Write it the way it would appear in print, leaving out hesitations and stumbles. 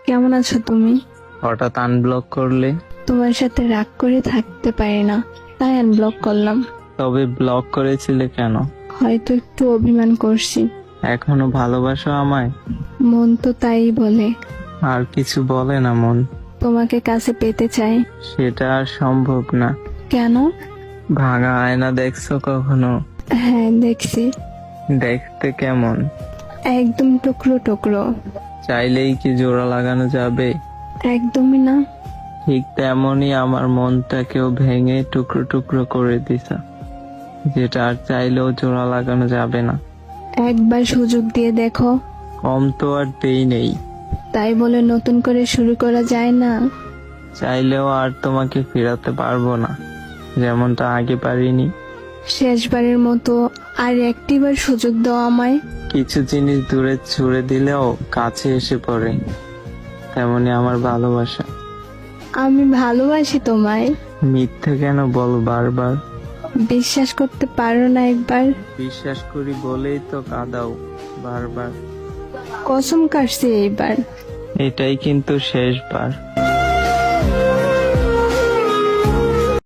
কেমন আছো তুমি? হঠাৎ আনব্লক করলে? তোমার সাথে রাগ করে থাকতে পারি না, তাই আনব্লক করলাম। তবে ব্লক করেছিলে কেন? হয়তো একটু অভিমান করছি। এখনো ভালোবাসো আমায়? মন তো তাই বলে। আর কিছু বলে না মন? তোমাকে কাছে পেতে চাই। সেটা আর সম্ভব না। কেন? ভাঙা আয়না দেখছো কখনো? হ্যাঁ, দেখছি। দেখতে কেমন? একদম টুকরো টুকরো। চাইলেই কি জোড়া লাগানো যাবে? একদমই না। ঠিক তেমনই আমার মনটাকেও ভেঙে টুকরো টুকরো করে দিছা, যেটা আর চাইলেও জোড়া লাগানো যাবে না। একবার সুযোগ দিয়ে দেখো। কম তো আর দেই নেই। তাই বলে নতুন করে শুরু করা যায় না। চাইলেও আর তোমাকে ফেরাতে পারবো না, যেমনটা আগে পারিনি। শেষবারের মতো আর একটিবার সুযোগ দাও আমায়। কিছু জিনিস দূরে ছুড়ে দিলেও কাছে এসে পড়ে, তেমনি আমার ভালোবাসা। আমি ভালোবাসি তোমায়। মিথ্যে কেন বলো বারবার? বিশ্বাস করতে পারো না একবার? বিশ্বাস করি বলেই তো কাঁদাও বারবার। কসম কাটছি এইবার। এটাই কিন্তু শেষবার।